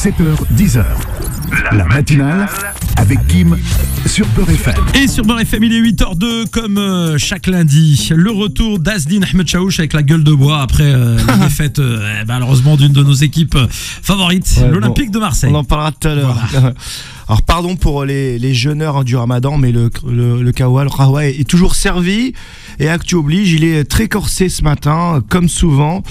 7h, 10h. La matinale avec Kim sur Beurre FM. Et sur Beurre FM, il est 8h02 comme chaque lundi. Le retour d'Azdine Ahmed Chaouch avec la gueule de bois après la défaite malheureusement d'une de nos équipes favorites, l'Olympique de Marseille. On en parlera tout à l'heure. Voilà. Alors pardon pour les jeûneurs du Ramadan, mais le Kawa, le Rahwa est toujours servi. Et actu oblige, il est très corsé ce matin, comme souvent.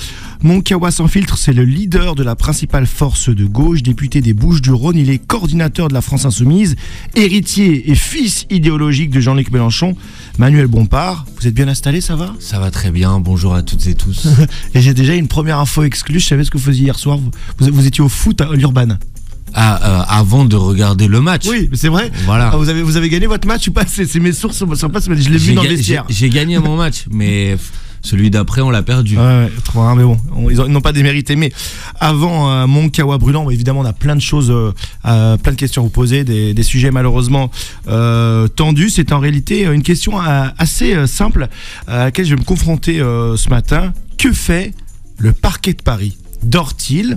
Mon Kawa sans filtre, c'est le leader de la principale force de gauche, député des Bouches-du-Rhône. Il est coordinateur de la France Insoumise, héritier et fils idéologique de Jean-Luc Mélenchon. Manuel Bompard, vous êtes bien installé, ça va ? Ça va très bien, bonjour à toutes et tous. Et j'ai déjà une première info exclue, je savais ce que vous faisiez hier soir. Vous étiez au foot à l'Urban. Avant de regarder le match. Oui, mais c'est vrai. Voilà. Ah, vous avez gagné votre match ou pas ? C'est mes sources sont pas, je l'ai vu dans le vestiaire. J'ai gagné mon match, mais celui d'après on l'a perdu. Ouais, 3-1, mais bon, ils n'ont pas démérité. Mais avant mon Kawa brûlant, évidemment, on a plein de choses, plein de questions à vous poser, des sujets malheureusement tendus. C'est en réalité une question assez simple à laquelle je vais me confronter ce matin. Que fait le parquet de Paris ? Dort-il ?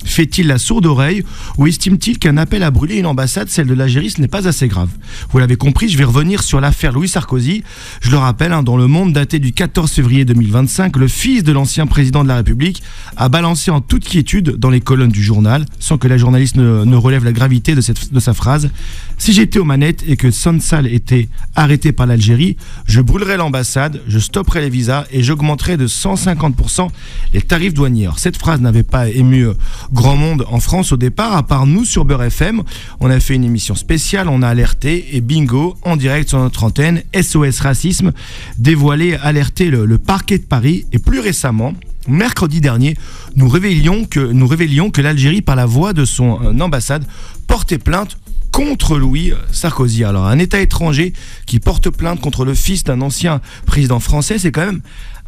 Fait-il la sourde oreille ou estime-t-il qu'un appel à brûler une ambassade, celle de l'Algérie, ce n'est pas assez grave ? Vous l'avez compris, je vais revenir sur l'affaire Louis Sarkozy. Je le rappelle, dans Le Monde daté du 14 février 2025, le fils de l'ancien président de la République a balancé en toute quiétude dans les colonnes du journal, sans que la journaliste ne relève la gravité de sa phrase. Si j'étais aux manettes et que Sansal était arrêté par l'Algérie, je brûlerais l'ambassade, je stopperais les visas et j'augmenterais de 150% les tarifs douaniers. Alors, cette phrase n'avait pas ému grand monde en France au départ, à part nous sur Beurre FM. On a fait une émission spéciale, on a alerté et bingo, en direct sur notre antenne, SOS Racisme, dévoilé, alerté le parquet de Paris. Et plus récemment, mercredi dernier, nous révélions que l'Algérie, par la voix de son ambassade, portait plainte contre Louis Sarkozy. Alors, un État étranger qui porte plainte contre le fils d'un ancien président français, c'est quand même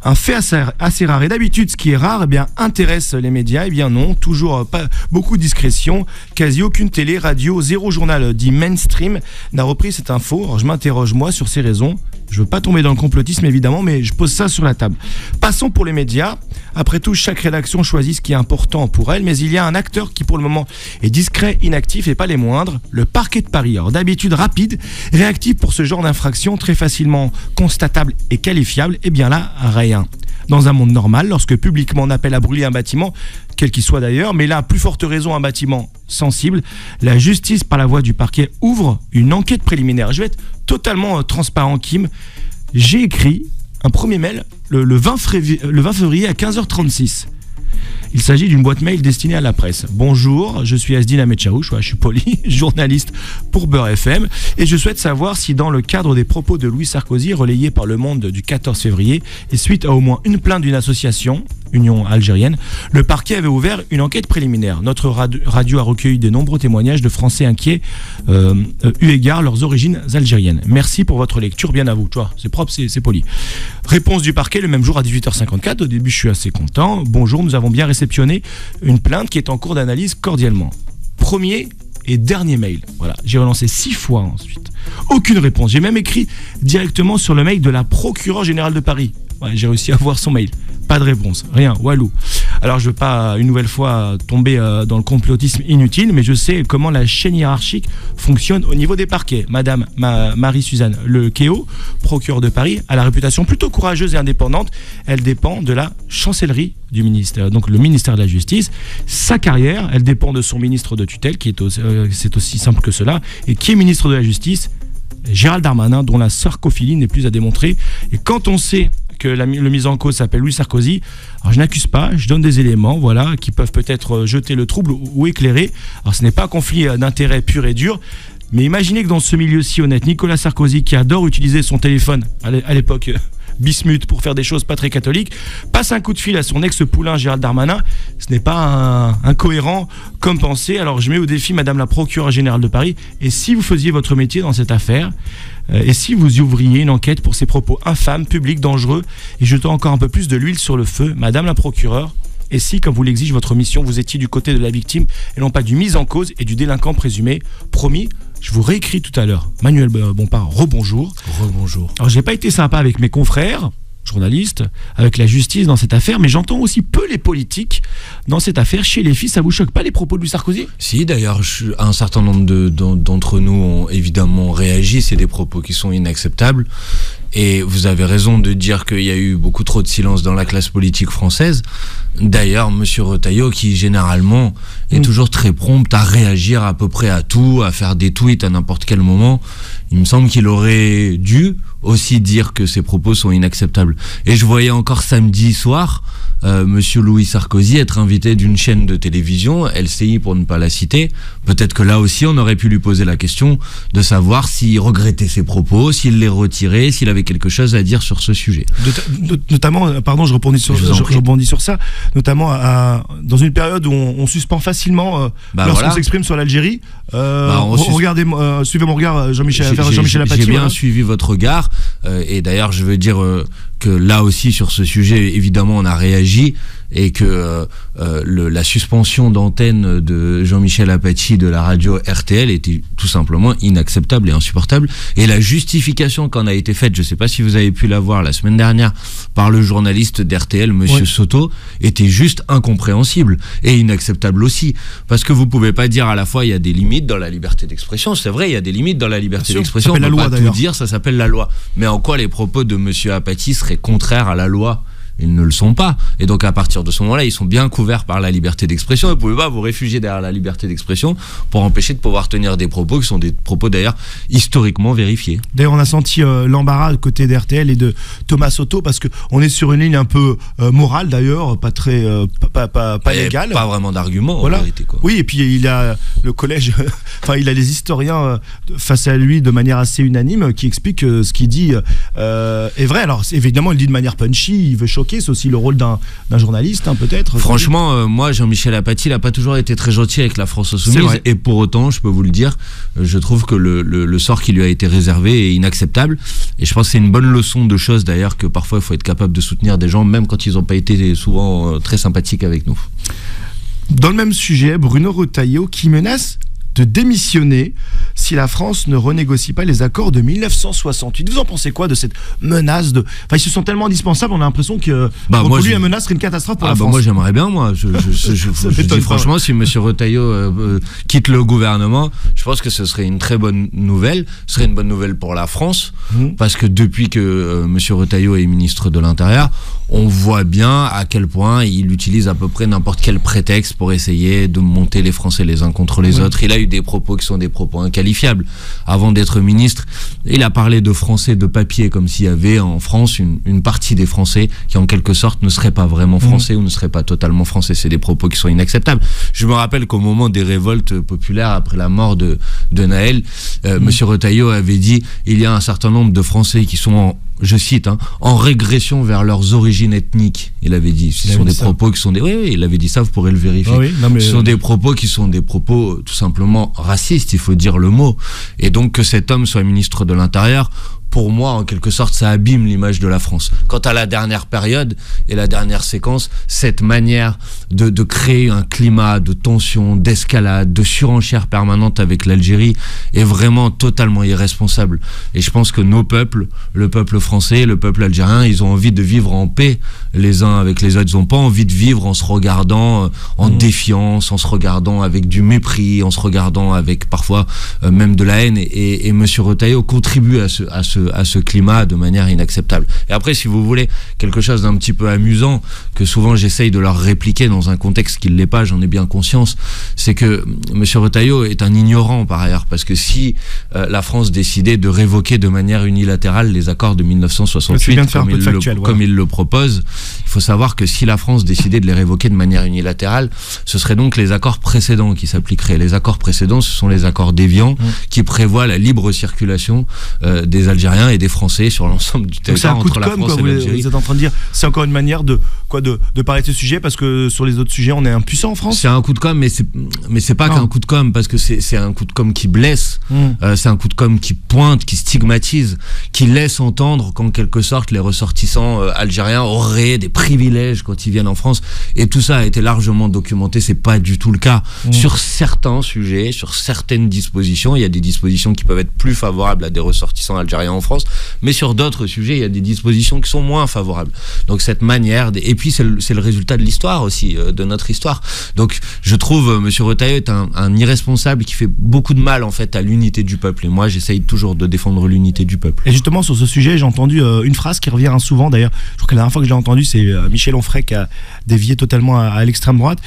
un fait assez rare. Et d'habitude, ce qui est rare, intéresse les médias. Eh bien non, toujours pas beaucoup de discrétion. Quasi aucune télé, radio, zéro journal dit mainstream n'a repris cette info. Alors je m'interroge moi sur ces raisons. Je veux pas tomber dans le complotisme évidemment, mais je pose ça sur la table. Passons pour les médias. Après tout, chaque rédaction choisit ce qui est important pour elle, mais il y a un acteur qui pour le moment est discret, inactif et pas les moindres, le parquet de Paris. Alors d'habitude rapide, réactif pour ce genre d'infraction, très facilement constatable et qualifiable, et bien là, rien. Dans un monde normal, lorsque publiquement on appelle à brûler un bâtiment, quel qu'il soit d'ailleurs, mais là, à plus forte raison, un bâtiment sensible, la justice, par la voie du parquet, ouvre une enquête préliminaire. Je vais être totalement transparent, Kim. J'ai écrit un premier mail le 20 février à 15h36. Il s'agit d'une boîte mail destinée à la presse. Bonjour, je suis Azdine Ahmed Chaouch, je suis poli, journaliste pour Beurre FM, et je souhaite savoir si dans le cadre des propos de Louis Sarkozy relayés par Le Monde du 14 février, et suite à au moins une plainte d'une association, Union algérienne, le parquet avait ouvert une enquête préliminaire. Notre radio a recueilli de nombreux témoignages de Français inquiets eu égard leurs origines algériennes. Merci pour votre lecture, bien à vous. Tu vois, c'est propre, c'est poli. Réponse du parquet le même jour à 18h54. Au début, je suis assez content. Bonjour, nous avons bien réceptionné une plainte qui est en cours d'analyse cordialement. Premier et dernier mail. Voilà, j'ai relancé 6 fois ensuite. Aucune réponse. J'ai même écrit directement sur le mail de la procureure générale de Paris. Ouais, j'ai réussi à voir son mail. Pas de réponse, rien, walou. Alors je ne veux pas une nouvelle fois tomber dans le complotisme inutile, mais je sais comment la chaîne hiérarchique fonctionne au niveau des parquets. Madame Marie-Suzanne Lequéot, procureure de Paris, a la réputation plutôt courageuse et indépendante. Elle dépend de la chancellerie du ministère, donc le ministère de la Justice. Sa carrière, elle dépend de son ministre de tutelle, c'est aussi simple que cela, et qui est ministre de la Justice ? Gérald Darmanin, dont la sarcophilie n'est plus à démontrer. Et quand on sait que le mis en cause s'appelle Louis Sarkozy, alors je n'accuse pas, je donne des éléments qui peuvent peut-être jeter le trouble ou éclairer. Alors ce n'est pas un conflit d'intérêts pur et dur, mais imaginez que dans ce milieu si honnête, Nicolas Sarkozy, qui adore utiliser son téléphone à l'époque bismuth pour faire des choses pas très catholiques, passe un coup de fil à son ex-poulain Gérald Darmanin. Ce n'est pas incohérent comme pensé. Alors je mets au défi Madame la procureure générale de Paris, et si vous faisiez votre métier dans cette affaire, et si vous ouvriez une enquête pour ces propos infâmes, publics, dangereux, et jetant encore un peu plus de l'huile sur le feu, Madame la procureure, et si, comme vous l'exige votre mission, vous étiez du côté de la victime et non pas du mis en cause et du délinquant présumé, promis, je vous réécris tout à l'heure. Manuel Bompard, rebonjour. Rebonjour. Alors j'ai pas été sympa avec mes confrères, journalistes, avec la justice dans cette affaire, mais j'entends aussi peu les politiques dans cette affaire. Chez les filles, ça vous choque pas les propos de Louis Sarkozy ? Si, d'ailleurs, un certain nombre d'entre nous ont évidemment réagi. C'est des propos qui sont inacceptables. Et vous avez raison de dire qu'il y a eu beaucoup trop de silence dans la classe politique française. D'ailleurs, Monsieur Retailleau, qui généralement est toujours très prompt à réagir à peu près à tout, à faire des tweets à n'importe quel moment, il me semble qu'il aurait dû aussi dire que ces propos sont inacceptables. Et je voyais encore samedi soir Monsieur Louis Sarkozy être invité d'une chaîne de télévision, LCI pour ne pas la citer. Peut-être que là aussi on aurait pu lui poser la question de savoir s'il regrettait ses propos, s'il les retirait, s'il avait quelque chose à dire sur ce sujet. Notamment, pardon, je rebondis sur ça, notamment dans une période où on suspend facilement lorsqu'on s'exprime sur l'Algérie. Regardez, suivez mon regard, Jean-Michel Apathy. J'ai bien suivi votre regard, et d'ailleurs je veux dire que là aussi sur ce sujet, évidemment, on a réagi et que la suspension d'antenne de Jean-Michel Apathy de la radio RTL était tout simplement inacceptable et insupportable. Et la justification qu'en a été faite, je ne sais pas si vous avez pu la voir la semaine dernière, par le journaliste d'RTL, Monsieur Soto, était juste incompréhensible et inacceptable aussi. Parce que vous ne pouvez pas dire à la fois il y a des limites dans la liberté d'expression. C'est vrai, il y a des limites dans la liberté d'expression. On ne peut pas tout dire, ça s'appelle la loi. Mais en quoi les propos de Monsieur Apathy seraient contraires à la loi ? Ils ne le sont pas. Et donc à partir de ce moment-là, ils sont bien couverts par la liberté d'expression. Vous ne pouvez pas vous réfugier derrière la liberté d'expression pour empêcher de pouvoir tenir des propos qui sont des propos d'ailleurs historiquement vérifiés. D'ailleurs, on a senti l'embarras côté d'RTL et de Thomas Soto parce qu'on est sur une ligne un peu morale d'ailleurs, pas très pas légale. Pas vraiment d'argument voilà. En vérité, quoi. Oui, et puis il a le collège, il a les historiens face à lui de manière assez unanime qui expliquent que ce qu'il dit est vrai. Alors évidemment, il dit de manière punchy, il veut choquer. C'est aussi le rôle d'un journaliste, peut-être. Franchement, moi, Jean-Michel Apathy, il n'a pas toujours été très gentil avec la France Insoumise. Et pour autant, je peux vous le dire, je trouve que le sort qui lui a été réservé est inacceptable. Et je pense que c'est une bonne leçon de choses, d'ailleurs, que parfois, il faut être capable de soutenir des gens, même quand ils n'ont pas été souvent très sympathiques avec nous. Dans le même sujet, Bruno Retailleau qui menace de démissionner si la France ne renégocie pas les accords de 1968. Vous en pensez quoi de cette menace de... Ils se sont tellement indispensables, on a l'impression que pour lui, la menace serait une catastrophe pour la France. Moi, j'aimerais bien, je dis franchement, si M. Retailleau quitte le gouvernement, je pense que ce serait une très bonne nouvelle. Ce serait une bonne nouvelle pour la France, parce que depuis que M. Retailleau est ministre de l'Intérieur, on voit bien à quel point il utilise à peu près n'importe quel prétexte pour essayer de monter les Français les uns contre les autres. Il a eu des propos qui sont des propos inqualifiables. Avant d'être ministre, il a parlé de Français de papier, comme s'il y avait en France une partie des Français qui en quelque sorte ne seraient pas vraiment Français ou ne seraient pas totalement Français. C'est des propos qui sont inacceptables. Je me rappelle qu'au moment des révoltes populaires après la mort de Naël, M. Retailleau avait dit il y a un certain nombre de Français qui sont je cite, en régression vers leurs origines ethniques. Il avait dit, ce sont des propos qui sont des... Oui, il avait dit ça, vous pourrez le vérifier. Ce sont des propos qui sont des propos tout simplement racistes, il faut dire le mot. Et donc que cet homme soit ministre de l'Intérieur, pour moi, en quelque sorte, ça abîme l'image de la France. Quant à la dernière période et la dernière séquence, cette manière de créer un climat de tension, d'escalade, de surenchère permanente avec l'Algérie est vraiment totalement irresponsable. Et je pense que nos peuples, le peuple français, le peuple algérien, ils ont envie de vivre en paix les uns avec les autres. Ils n'ont pas envie de vivre en se regardant en défiance, en se regardant avec du mépris, en se regardant avec parfois même de la haine. Et M. Retailleau contribue à ce climat de manière inacceptable. Et après, si vous voulez quelque chose d'un petit peu amusant, que souvent j'essaye de leur répliquer dans un contexte qui ne l'est pas, j'en ai bien conscience, c'est que M. Retailleau est un ignorant par ailleurs, parce que si la France décidait de révoquer de manière unilatérale les accords de 1968, comme il le propose, il faut savoir que si la France décidait de les révoquer de manière unilatérale, ce seraient donc les accords précédents qui s'appliqueraient. Les accords précédents, ce sont les accords d'Évian qui prévoient la libre circulation des Algériens et des Français sur l'ensemble du territoire entre la France et l'Algérie. Vous êtes en train de dire, c'est encore une manière de parler de ce sujet, parce que sur les autres sujets, on est impuissant en France. C'est un coup de com', mais c'est pas qu'un coup de com', parce que c'est un coup de com' qui blesse, c'est un coup de com' qui pointe, qui stigmatise, qui laisse entendre qu'en quelque sorte les ressortissants algériens auraient des privilèges quand ils viennent en France, et tout ça a été largement documenté, c'est pas du tout le cas. Sur certains sujets, sur certaines dispositions, il y a des dispositions qui peuvent être plus favorables à des ressortissants algériens en en France, mais sur d'autres sujets, il y a des dispositions qui sont moins favorables. Donc cette manière, et puis c'est le résultat de l'histoire aussi, de notre histoire. Donc je trouve Monsieur Retailleau est un irresponsable qui fait beaucoup de mal en fait à l'unité du peuple. Et moi, j'essaye toujours de défendre l'unité du peuple. Et justement sur ce sujet, j'ai entendu une phrase qui revient souvent. D'ailleurs, je crois que la dernière fois que je l'ai entendue, c'est Michel Onfray qui a dévié totalement à l'extrême droite.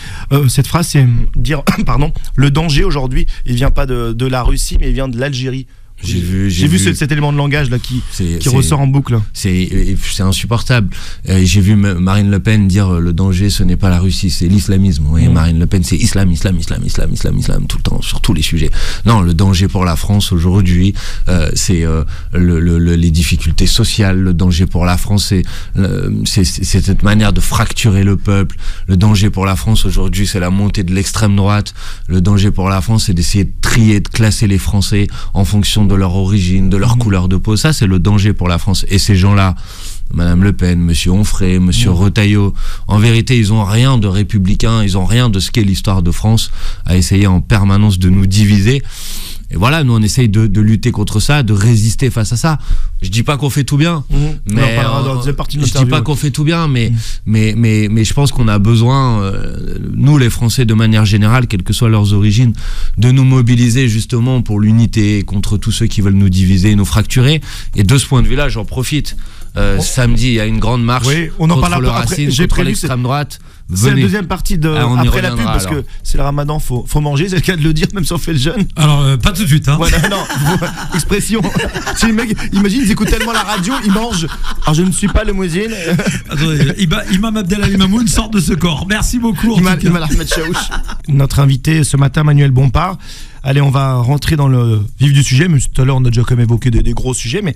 Cette phrase, c'est dire, pardon, le danger aujourd'hui, il vient pas de la Russie, mais il vient de l'Algérie. J'ai vu cet élément de langage là qui ressort en boucle. C'est insupportable. J'ai vu Marine Le Pen dire le danger ce n'est pas la Russie, c'est l'islamisme. Oui, Marine Le Pen c'est islam tout le temps sur tous les sujets. Non, le danger pour la France aujourd'hui, c'est les difficultés sociales. Le danger pour la France, c'est cette manière de fracturer le peuple. Le danger pour la France aujourd'hui, c'est la montée de l'extrême droite. Le danger pour la France, c'est d'essayer de trier, de classer les Français en fonction de leur origine, de leur couleur de peau. Ça, c'est le danger pour la France. Et ces gens-là, Madame Le Pen, Monsieur Onfray, Monsieur Retailleau, en vérité, ils ont rien de républicain, ils ont rien de ce qu'est l'histoire de France, à essayer en permanence de nous diviser. Et voilà, nous on essaye de lutter contre ça, de résister face à ça. Je dis pas qu'on fait tout bien, mais je dis pas qu'on fait tout bien, mais je pense qu'on a besoin, nous les Français de manière générale, quelles que soient leurs origines, de nous mobiliser justement pour l'unité contre tous ceux qui veulent nous diviser et nous fracturer. Et de ce point de vue-là, j'en profite. Samedi, il y a une grande marche contre le racisme, contre l'extrême droite. C'est la deuxième partie après la pub, parce que c'est le ramadan, faut manger, c'est le cas de le dire, même si on fait le jeûne. Alors, pas tout de suite, hein. Voilà, non, expression. Si les mecs, imagine, ils écoutent tellement la radio, ils mangent. Alors, je ne suis pas le muezzin. Attendez, Imam Abdelali Mamoun sort de ce corps. Merci beaucoup. Imam Ahmed Chaouch. Notre invité ce matin, Manuel Bompard. Allez, on va rentrer dans le vif du sujet, même si tout à l'heure, on a déjà quand même évoqué des gros sujets, mais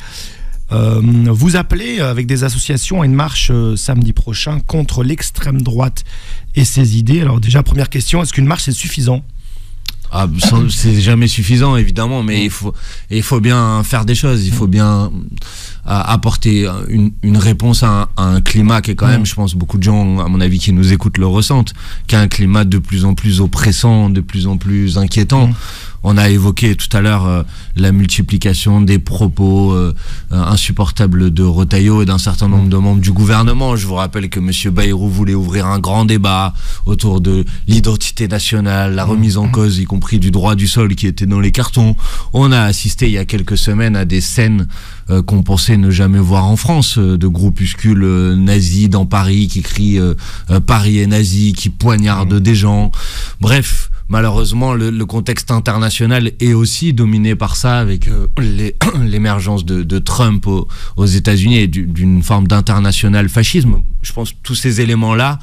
vous appelez avec des associations à une marche samedi prochain contre l'extrême droite et ses idées. Alors déjà, première question, est-ce qu'une marche c'est suffisant ? C'est jamais suffisant évidemment, mais il faut bien faire des choses, il faut bien apporter une réponse à un climat qui est quand même, je pense beaucoup de gens à mon avis qui nous écoutent le ressentent, qui est un climat de plus en plus oppressant, de plus en plus inquiétant. On a évoqué tout à l'heure la multiplication des propos insupportables de Retailleau et d'un certain nombre de membres du gouvernement. Je vous rappelle que Monsieur Bayrou voulait ouvrir un grand débat autour de l'identité nationale, la remise en cause, y compris du droit du sol qui était dans les cartons. On a assisté il y a quelques semaines à des scènes qu'on pensait ne jamais voir en France, de groupuscules nazis dans Paris qui crient Paris est nazi, qui poignardent des gens. Bref, malheureusement, le contexte international est aussi dominé par ça, avec l'émergence de Trump aux États-Unis et d'une forme d'international fascisme. Je pense que tous ces éléments-là,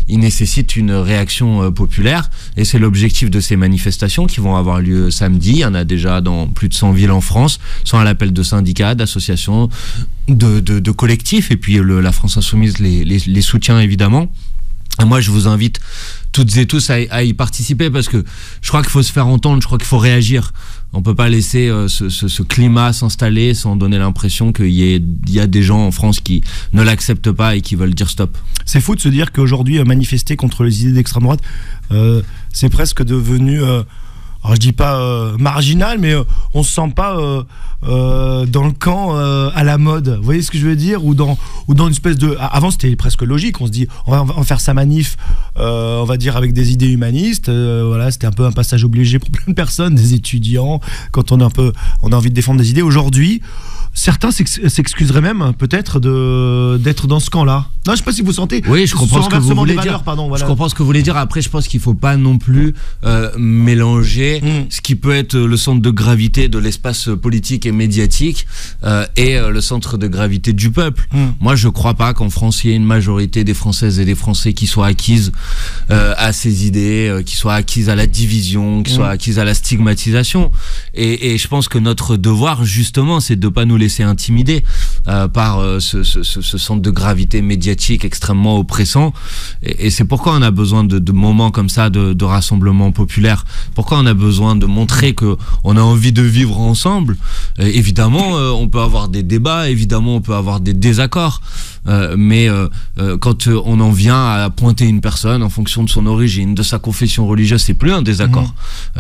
ils nécessitent une réaction populaire, et c'est l'objectif de ces manifestations qui vont avoir lieu samedi. Il y en a déjà dans plus de 100 villes en France, sont à l'appel de syndicats, d'associations, de collectifs, et puis la France Insoumise les soutient évidemment. Et moi, je vous invite toutes et tous à y participer, parce que je crois qu'il faut se faire entendre, je crois qu'il faut réagir. On peut pas laisser ce climat s'installer sans donner l'impression qu'il y a des gens en France qui ne l'acceptent pas et qui veulent dire stop. C'est fou de se dire qu'aujourd'hui, manifester contre les idées d'extrême droite, c'est presque devenu... alors je dis pas marginal, mais on se sent pas dans le camp à la mode. Vous voyez ce que je veux dire, ou dans une espèce de... Avant c'était presque logique, on se dit on va faire sa manif, on va dire avec des idées humanistes. Voilà, c'était un peu un passage obligé pour plein de personnes, des étudiants, quand on a envie de défendre des idées. Aujourd'hui, certains s'excuseraient même peut-être d'être dans ce camp-là. Non, je sais pas si vous sentez. Oui, je comprends ce que vous voulez dire. Voilà. Je comprends ce que vous voulez dire. Après, je pense qu'il faut pas non plus mélanger ce qui peut être le centre de gravité de l'espace politique et médiatique et le centre de gravité du peuple. Moi, je crois pas qu'en France il y ait une majorité des Françaises et des Français qui soient acquises à ces idées, qui soient acquises à la division, qui soient acquises à la stigmatisation. Et je pense que notre devoir, justement, c'est de pas nous laisser intimider par ce centre de gravité médiatique extrêmement oppressant, et c'est pourquoi on a besoin de moments comme ça de rassemblement populaire, pourquoi on a besoin de montrer que on a envie de vivre ensemble. Évidemment on peut avoir des débats, évidemment on peut avoir des désaccords, mais quand on en vient à pointer une personne en fonction de son origine, de sa confession religieuse, c'est plus un désaccord.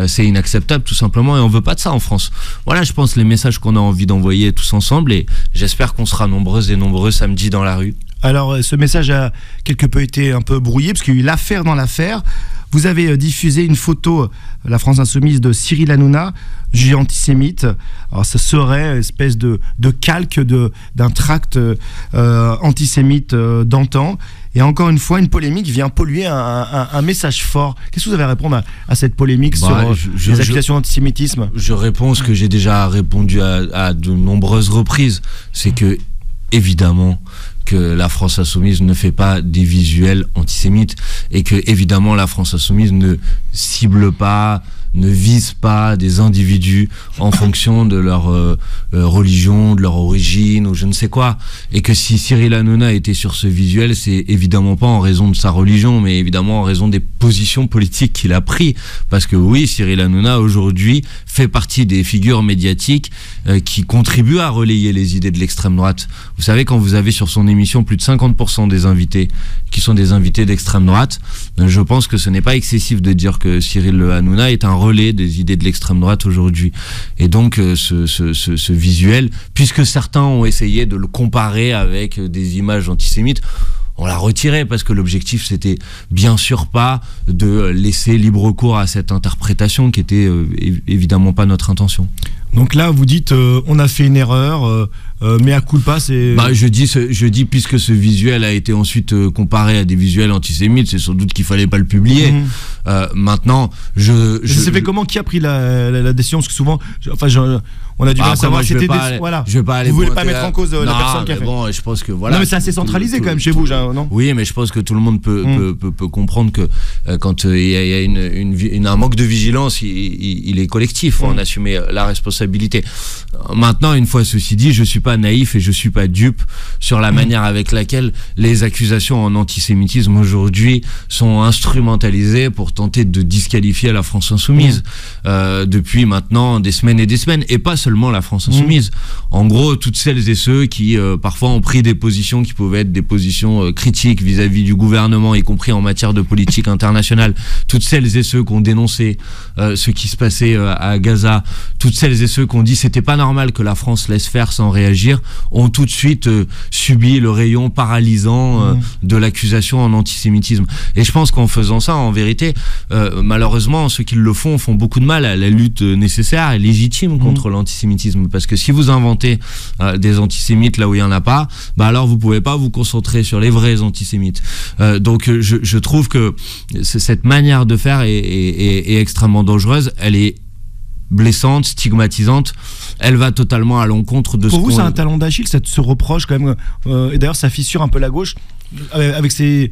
C'est inacceptable tout simplement, et on veut pas de ça en France. Voilà, je pense les messages qu'on a envie d'envoyer tous ensemble, et j'espère qu'on sera nombreuses et nombreux samedi dans la rue. Alors, ce message a quelque peu été un peu brouillé, parce qu'il y a eu l'affaire dans l'affaire. Vous avez diffusé une photo, la France Insoumise, de Cyril Hanouna, jugé antisémite. Alors, ça serait une espèce de calque d'un tract antisémite d'antan. Et encore une fois, une polémique vient polluer un message fort. Qu'est-ce que vous avez à répondre à cette polémique sur les accusations d'antisémitisme ? Je réponds ce que j'ai déjà répondu à de nombreuses reprises. C'est que, évidemment, que la France Insoumise ne fait pas des visuels antisémites, et que évidemment la France Insoumise ne cible pas, ne vise pas des individus en fonction de leur religion, de leur origine ou je ne sais quoi. Et que si Cyril Hanouna était sur ce visuel, c'est évidemment pas en raison de sa religion, mais évidemment en raison des positions politiques qu'il a pris. Parce que oui, Cyril Hanouna aujourd'hui fait partie des figures médiatiques qui contribuent à relayer les idées de l'extrême droite. Vous savez, quand vous avez sur son émission plus de 50% des invités qui sont des invités d'extrême droite, je pense que ce n'est pas excessif de dire que Cyril Hanouna est un relais des idées de l'extrême droite aujourd'hui. Et donc ce visuel, puisque certains ont essayé de le comparer avec des images antisémites, on l'a retiré parce que l'objectif c'était bien sûr pas de laisser libre cours à cette interprétation qui était évidemment pas notre intention. Donc là vous dites on a fait une erreur, mais à culpa c'est... je dis puisque ce visuel a été ensuite comparé à des visuels antisémites, c'est sans doute qu'il fallait pas le publier. Maintenant ça s'est fait comment? Qui a pris la décision? Parce que souvent on a du mal à savoir si c'était vous voulez pas mettre en cause la personne qui a fait. Bon, je pense que voilà. Non mais c'est assez centralisé quand même chez vous, non? Oui, mais je pense que tout le monde peut comprendre que quand il y a un manque de vigilance, il est collectif, faut en assumer la responsabilité. Maintenant, une fois ceci dit, je suis pas naïf et je suis pas dupe sur la manière avec laquelle les accusations en antisémitisme aujourd'hui sont instrumentalisées pour tenter de disqualifier la France Insoumise depuis maintenant des semaines et des semaines, et pas seulement la France Insoumise. En gros, toutes celles et ceux qui parfois ont pris des positions qui pouvaient être des positions critiques vis-à-vis du gouvernement, y compris en matière de politique internationale, toutes celles et ceux qui ont dénoncé ce qui se passait à Gaza, toutes celles et ceux qui ont dit c'était pas normal que la France laisse faire sans réagir, ont tout de suite subi le rayon paralysant de l'accusation en antisémitisme. Et je pense qu'en faisant ça, en vérité, malheureusement, ceux qui le font beaucoup de mal à la lutte nécessaire et légitime contre l'antisémitisme. Parce que si vous inventez des antisémites là où il n'y en a pas, alors vous pouvez pas vous concentrer sur les vrais antisémites. Donc je trouve que cette manière de faire est extrêmement dangereuse. Elle est blessante, stigmatisante. Elle va totalement à l'encontre de Pour vous, c'est un talon d'Achille, ça se reproche quand même. Et d'ailleurs, ça fissure un peu la gauche avec ces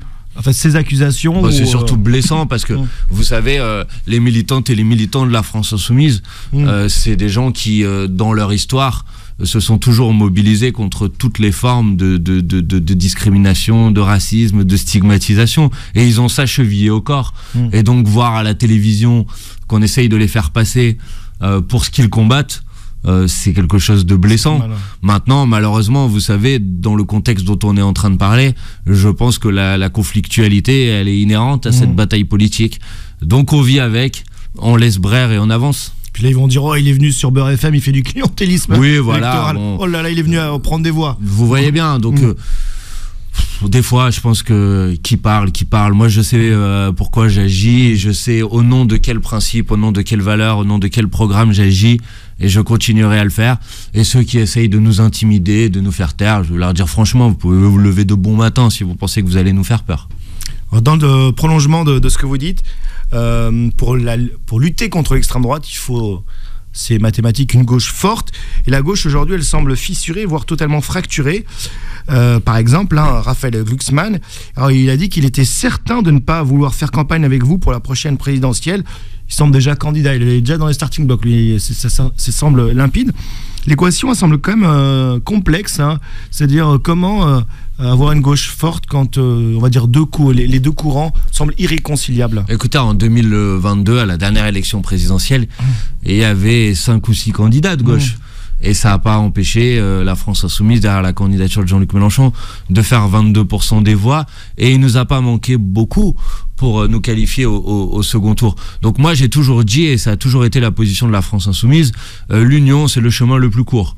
accusations. C'est surtout blessant parce que vous savez, les militantes et les militants de la France Insoumise, c'est des gens qui, dans leur histoire, se sont toujours mobilisés contre toutes les formes de discrimination, de racisme, de stigmatisation, et ils ont ça chevillé au corps. Et donc voir à la télévision qu'on essaye de les faire passer pour ce qu'ils combattent, c'est quelque chose de blessant. Maintenant, malheureusement, vous savez, dans le contexte dont on est en train de parler, je pense que la conflictualité, elle est inhérente à cette bataille politique. Donc on vit avec, on laisse brère et on avance. Puis là, ils vont dire, oh, il est venu sur Beurre FM, il fait du clientélisme. Oui, voilà. Bon, oh là là, il est venu prendre des voix. Vous voyez bien, donc... des fois, je pense que qui parle. Moi, je sais pourquoi j'agis, je sais au nom de quel principe, au nom de quelle valeur, au nom de quel programme j'agis, et je continuerai à le faire. Et ceux qui essayent de nous intimider, de nous faire taire, je veux leur dire franchement, vous pouvez vous lever de bon matin si vous pensez que vous allez nous faire peur. Dans le prolongement de ce que vous dites, pour lutter contre l'extrême droite, il faut... C'est mathématique, une gauche forte. Et la gauche, aujourd'hui, elle semble fissurée, voire totalement fracturée. Par exemple, Raphaël Glucksmann, alors, il a dit qu'il était certain de ne pas vouloir faire campagne avec vous pour la prochaine présidentielle. Il semble déjà candidat, il est déjà dans les starting blocks. Ça semble limpide. L'équation, elle semble quand même complexe. C'est-à-dire comment avoir une gauche forte quand, on va dire, les deux courants semblent irréconciliables. Écoutez, en 2022, à la dernière élection présidentielle, il y avait 5 ou 6 candidats de gauche. Et ça n'a pas empêché la France Insoumise, derrière la candidature de Jean-Luc Mélenchon, de faire 22% des voix. Et il nous a pas manqué beaucoup pour nous qualifier au second tour. Donc moi, j'ai toujours dit, et ça a toujours été la position de la France Insoumise, l'union, c'est le chemin le plus court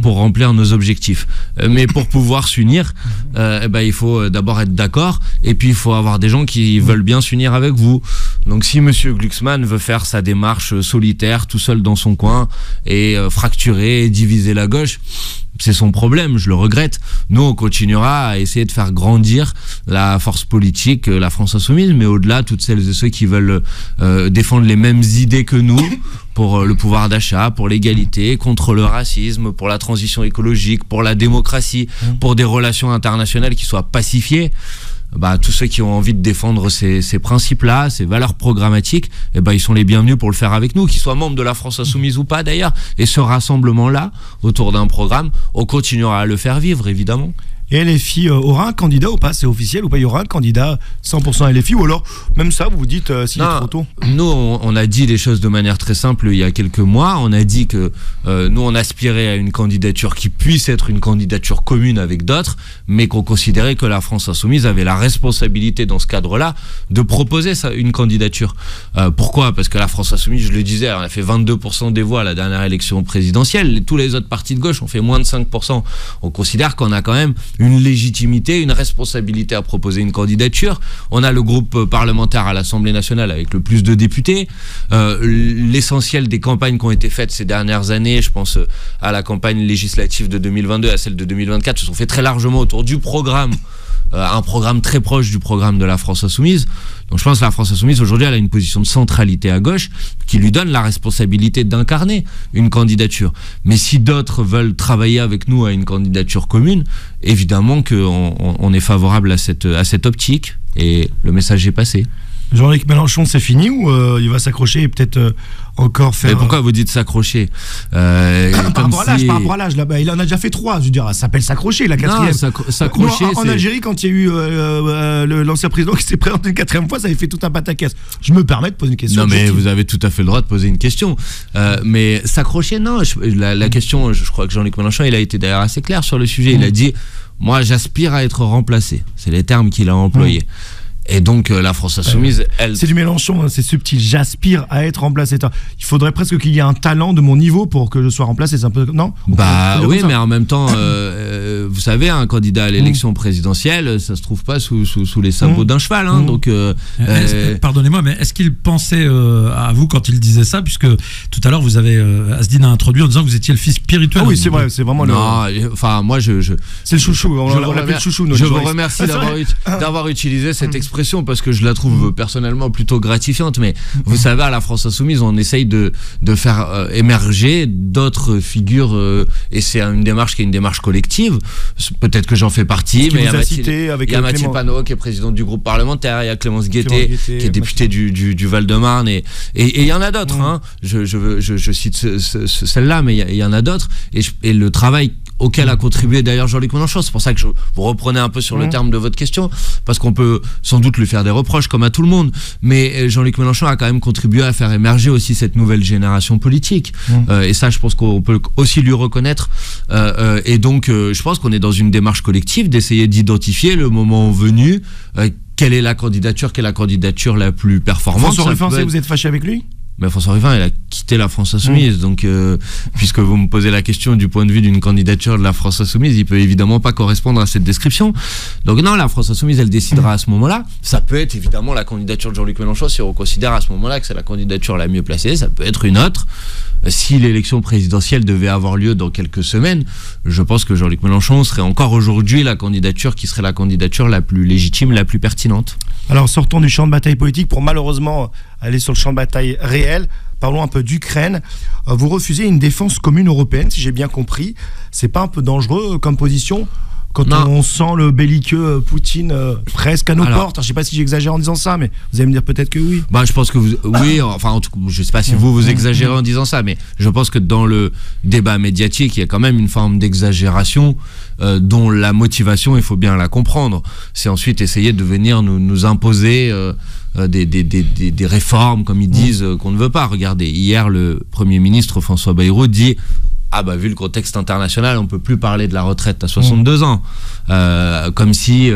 pour remplir nos objectifs. Mais pour pouvoir s'unir, il faut d'abord être d'accord, et puis il faut avoir des gens qui veulent bien s'unir avec vous. Donc si monsieur Glucksmann veut faire sa démarche solitaire, tout seul dans son coin, et fracturer, diviser la gauche, c'est son problème, je le regrette. Nous, on continuera à essayer de faire grandir la force politique, la France Insoumise, mais au-delà, toutes celles et ceux qui veulent défendre les mêmes idées que nous, pour le pouvoir d'achat, pour l'égalité, contre le racisme, pour la transition écologique, pour la démocratie, pour des relations internationales qui soient pacifiées. Tous ceux qui ont envie de défendre ces principes-là, ces valeurs programmatiques, ils sont les bienvenus pour le faire avec nous, qu'ils soient membres de la France Insoumise ou pas d'ailleurs. Et ce rassemblement-là, autour d'un programme, on continuera à le faire vivre, évidemment. Et LFI aura un candidat ou pas? C'est officiel ou pas? Il y aura un candidat 100% LFI, ou alors même ça vous vous dites s'il est trop tôt? Nous on a dit les choses de manière très simple il y a quelques mois. On a dit que nous on aspirait à une candidature qui puisse être une candidature commune avec d'autres, mais qu'on considérait que la France Insoumise avait la responsabilité dans ce cadre-là de proposer une candidature. Pourquoi? Parce que la France Insoumise, je le disais, on a fait 22% des voix à la dernière élection présidentielle. Tous les autres partis de gauche ont fait moins de 5%. On considère qu'on a quand même une légitimité, une responsabilité à proposer une candidature. On a le groupe parlementaire à l'Assemblée nationale avec le plus de députés. L'essentiel des campagnes qui ont été faites ces dernières années, je pense à la campagne législative de 2022, à celle de 2024, se sont fait très largement autour du programme, un programme très proche du programme de la France Insoumise. Donc je pense que la France Insoumise aujourd'hui elle a une position de centralité à gauche qui lui donne la responsabilité d'incarner une candidature. Mais si d'autres veulent travailler avec nous à une candidature commune, évidemment qu'on est favorable à cette optique, et le message est passé. Jean-Luc Mélenchon, c'est fini, ou il va s'accrocher et peut-être encore faire... Mais pourquoi vous dites s'accrocher? Par rapport à l'âge, là, il en a déjà fait 3, je veux dire, ça s'appelle s'accrocher, la 4e. S'accrocher, en Algérie, quand il y a eu l'ancien président qui s'est présenté une 4e fois, ça avait fait tout un pataquès. Je me permets de poser une question. Non, mais vous avez tout à fait le droit de poser une question. Mais s'accrocher, non. La question, je crois que Jean-Luc Mélenchon, il a été d'ailleurs assez clair sur le sujet. Il a dit, moi, j'aspire à être remplacé. C'est les termes qu'il a employés. Et donc la France Insoumise, elle... C'est du Mélenchon, hein, c'est subtil. J'aspire à être remplacé. Il faudrait presque qu'il y ait un talent de mon niveau pour que je sois remplacé. C'est un peu... Non? Oui, mais en même temps, vous savez, un candidat à l'élection présidentielle, ça se trouve pas sous les sabots d'un cheval. Hein, donc, pardonnez-moi, mais est-ce qu'il pensait à vous quand il disait ça? Puisque tout à l'heure, vous avez Asdine a introduit en disant que vous étiez le fils spirituel. Ah oui, c'est vrai, c'est vraiment enfin, moi, c'est le chouchou. On l'appelle chouchou. Je vous remercie d'avoir utilisé cette expression, parce que je la trouve personnellement plutôt gratifiante. Mais vous savez, à la France Insoumise, on essaye de faire émerger d'autres figures, et c'est une démarche qui est une démarche collective. Peut-être que j'en fais partie, mais il y a Mathilde Panot qui est présidente du groupe parlementaire, il y a Clémence Guettet qui est députée du Val-de-Marne, et il y en a d'autres. Hein. Je cite celle-là, mais il y en a d'autres, et le travail auquel a contribué d'ailleurs Jean-Luc Mélenchon. C'est pour ça que vous reprenez un peu sur le terme de votre question, parce qu'on peut sans doute lui faire des reproches comme à tout le monde, mais Jean-Luc Mélenchon a quand même contribué à faire émerger aussi cette nouvelle génération politique, et ça je pense qu'on peut aussi lui reconnaître, et donc je pense qu'on est dans une démarche collective d'essayer d'identifier le moment venu, quelle est la candidature la plus performante. François Ruffin, vous êtes fâché avec lui? Mais François Ruffin, il a quitté la France Insoumise, donc puisque vous me posez la question du point de vue d'une candidature de la France Insoumise, il peut évidemment pas correspondre à cette description. Donc non, la France Insoumise, elle décidera à ce moment-là. Ça peut être évidemment la candidature de Jean-Luc Mélenchon si on considère à ce moment-là que c'est la candidature la mieux placée. Ça peut être une autre. Si l'élection présidentielle devait avoir lieu dans quelques semaines, je pense que Jean-Luc Mélenchon serait encore aujourd'hui la candidature qui serait la candidature la plus légitime, la plus pertinente. Alors sortons du champ de bataille politique pour malheureusement aller sur le champ de bataille réel. Parlons un peu d'Ukraine. Vous refusez une défense commune européenne, si j'ai bien compris. C'est pas un peu dangereux comme position quand on sent le belliqueux Poutine presque à nos portes? Je sais pas si j'exagère en disant ça, mais vous allez me dire peut-être que oui. Je pense que oui, enfin en tout cas, je sais pas si vous exagérez en disant ça, mais je pense que dans le débat médiatique, il y a quand même une forme d'exagération dont la motivation, il faut bien la comprendre. C'est ensuite essayer de venir nous imposer des réformes, comme ils disent, qu'on ne veut pas. Regardez, hier, le Premier ministre François Bayrou dit ah bah vu le contexte international, on peut plus parler de la retraite à 62 ans, comme si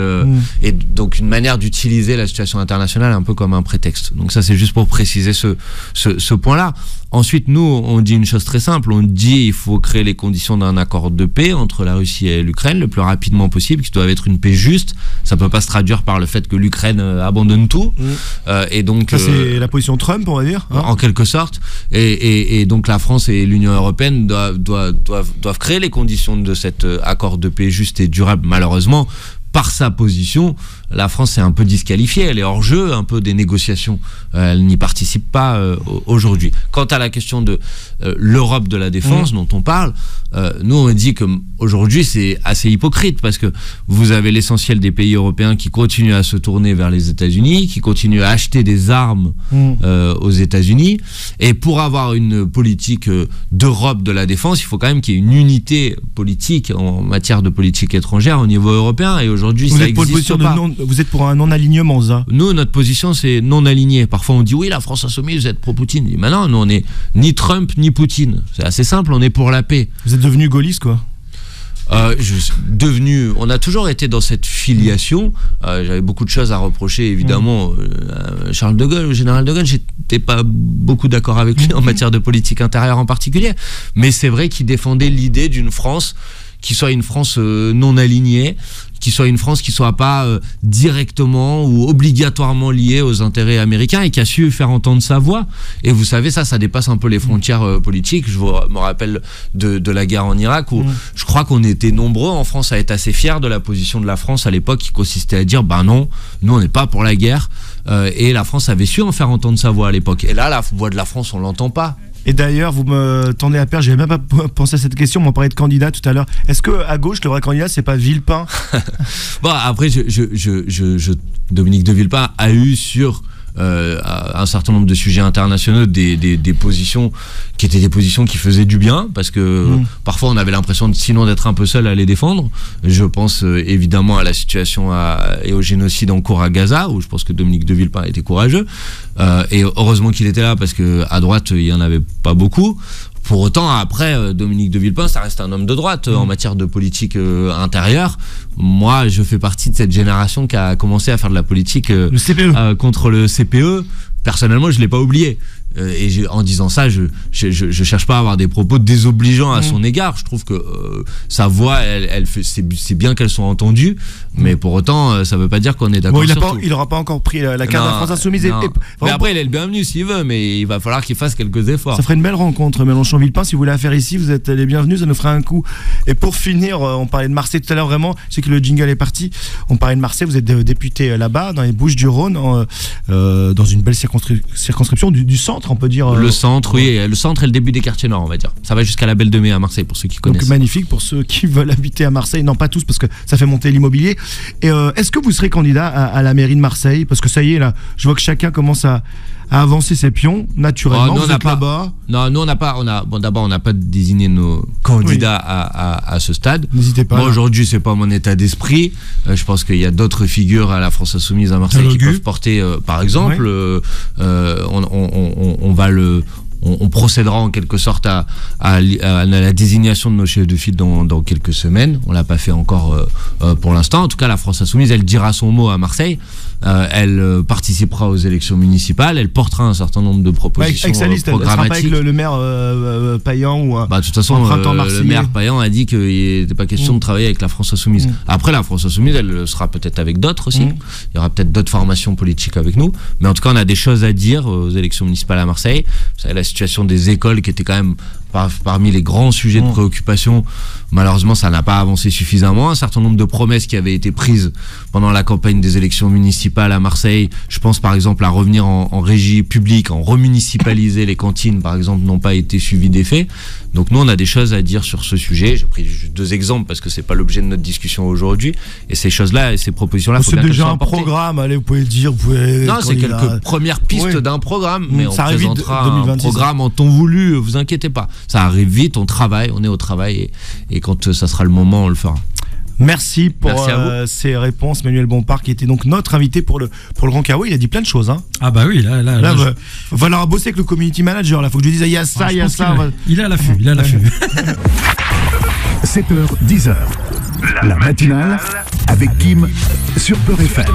et donc une manière d'utiliser la situation internationale un peu comme un prétexte. Donc ça c'est juste pour préciser ce point-là. Ensuite, nous, on dit une chose très simple. On dit il faut créer les conditions d'un accord de paix entre la Russie et l'Ukraine le plus rapidement possible, qui doit être une paix juste. Ça peut pas se traduire par le fait que l'Ukraine abandonne tout. Et donc, ça, c'est la position Trump, on va dire. En quelque sorte. Et donc, la France et l'Union européenne doivent créer les conditions de cet accord de paix juste et durable. Malheureusement, par sa position, la France est un peu disqualifiée, elle est hors jeu un peu des négociations, elle n'y participe pas aujourd'hui. Quant à la question de l'Europe de la défense dont on parle, nous on dit que aujourd'hui c'est assez hypocrite parce que vous avez l'essentiel des pays européens qui continuent à se tourner vers les États-Unis, qui continuent à acheter des armes aux États-Unis, et pour avoir une politique d'Europe de la défense, il faut quand même qu'il y ait une unité politique en matière de politique étrangère au niveau européen, et aujourd'hui ça n'existe pas. Vous êtes pour un non-alignement, ça? Nous, notre position, c'est non-aligné. Parfois, on dit oui, la France insoumise, vous êtes pro-Poutine. Maintenant, nous, on n'est ni Trump, ni Poutine. C'est assez simple, on est pour la paix. Vous êtes devenu gaulliste, quoi? On a toujours été dans cette filiation. J'avais beaucoup de choses à reprocher, évidemment, à Charles de Gaulle, au général de Gaulle. J'étais pas beaucoup d'accord avec lui en matière de politique intérieure en particulier. Mais c'est vrai qu'il défendait l'idée d'une France qui soit une France non alignée, qui soit une France qui soit pas directement ou obligatoirement liée aux intérêts américains, et qui a su faire entendre sa voix. Et vous savez, ça dépasse un peu les frontières politiques. Je me rappelle de la guerre en Irak, où je crois qu'on était nombreux en France à être assez fiers de la position de la France à l'époque, qui consistait à dire ben non, nous on n'est pas pour la guerre, et la France avait su en faire entendre sa voix à l'époque. Et là, la voix de la France, on l'entend pas. Et d'ailleurs, vous me tendez à perche, j'avais même pas pensé à cette question, on m'en parlait de candidat tout à l'heure. Est-ce que à gauche, le vrai candidat, c'est pas Villepin? Bon, après, Dominique de Villepin a eu sur un certain nombre de sujets internationaux des positions qui étaient des positions qui faisaient du bien, parce que parfois on avait l'impression sinon d'être un peu seul à les défendre. Je pense évidemment à la situation et au génocide en cours à Gaza, où je pense que Dominique de Villepin était courageux, et heureusement qu'il était là, parce que à droite il y en avait pas beaucoup. Pour autant, après, Dominique de Villepin, ça reste un homme de droite en matière de politique intérieure. Moi, je fais partie de cette génération qui a commencé à faire de la politique contre le CPE. Personnellement, je l'ai pas oublié. Et en disant ça, je cherche pas à avoir des propos désobligeants à son égard. Je trouve que sa voix, c'est bien qu'elle soit entendue, mais pour autant, ça veut pas dire qu'on est d'accord sur tout. Il aura pas encore pris la carte de la France insoumise. Mais après, il est le bienvenu s'il veut, mais il va falloir qu'il fasse quelques efforts. Ça ferait une belle rencontre, Mélenchon-Villepin. Si vous voulez la faire ici, vous êtes les bienvenus, ça nous ferait un coup. Et pour finir, on parlait de Marseille tout à l'heure, vraiment, je sais que le jingle est parti. On parlait de Marseille, vous êtes député là-bas, dans les Bouches-du-Rhône, dans une belle circonscription du centre, on peut dire. Le centre, oui, le centre et le début des quartiers nord, on va dire. Ça va jusqu'à la Belle de Mai à Marseille, pour ceux qui connaissent. Donc magnifique pour ceux qui veulent habiter à Marseille. Non, pas tous, parce que ça fait monter l'immobilier. Et est-ce que vous serez candidat à la mairie de Marseille? Parce que ça y est, là, je vois que chacun commence à avancer ses pions naturellement. Vous êtes là-bas. Non, nous on n'a pas. D'abord, on n'a pas désigné nos candidats à ce stade. N'hésitez pas. Moi aujourd'hui, c'est pas mon état d'esprit. Je pense qu'il y a d'autres figures à la France insoumise à Marseille qui peuvent porter, par exemple, on procédera en quelque sorte à la désignation de nos chefs de file dans quelques semaines. On l'a pas fait encore pour l'instant. En tout cas, la France insoumise, elle dira son mot à Marseille. Elle participera aux élections municipales. Elle portera un certain nombre de propositions avec sa liste, programmatiques. Elle sera pas avec le maire Payan ou de toute façon, le maire Payan a dit qu'il n'était pas question de travailler avec la France insoumise. Après, la France insoumise, elle sera peut-être avec d'autres aussi. Il y aura peut-être d'autres formations politiques avec nous. Mais en tout cas, on a des choses à dire aux élections municipales à Marseille. Vous savez, la situation des écoles qui était quand même parmi les grands sujets de préoccupation, malheureusement ça n'a pas avancé suffisamment. Un certain nombre de promesses qui avaient été prises pendant la campagne des élections municipales à Marseille, je pense par exemple à revenir en régie publique, en remunicipaliser les cantines par exemple, n'ont pas été suivies d'effet. Donc nous on a des choses à dire sur ce sujet. J'ai pris juste 2 exemples parce que c'est pas l'objet de notre discussion aujourd'hui, et ces choses-là et ces propositions-là, c'est déjà un programme. Allez, vous pouvez le dire, non, c'est quelques premières pistes d'un programme, mais on présentera un programme en temps voulu, vous inquiétez pas. Ça arrive vite, on travaille, on est au travail, et quand ça sera le moment, on le fera. Merci pour Merci à vous. ces réponses, Manuel Bompard, qui était donc notre invité pour le Grand Kawa. Il a dit plein de choses. Hein. Ah bah oui, là, Va falloir bosser avec le community manager. Là, faut que je lui dise, il y a ça, il y a ça. Il est à l'affût, 7h, 10h. La matinale avec Kim sur Peur FM.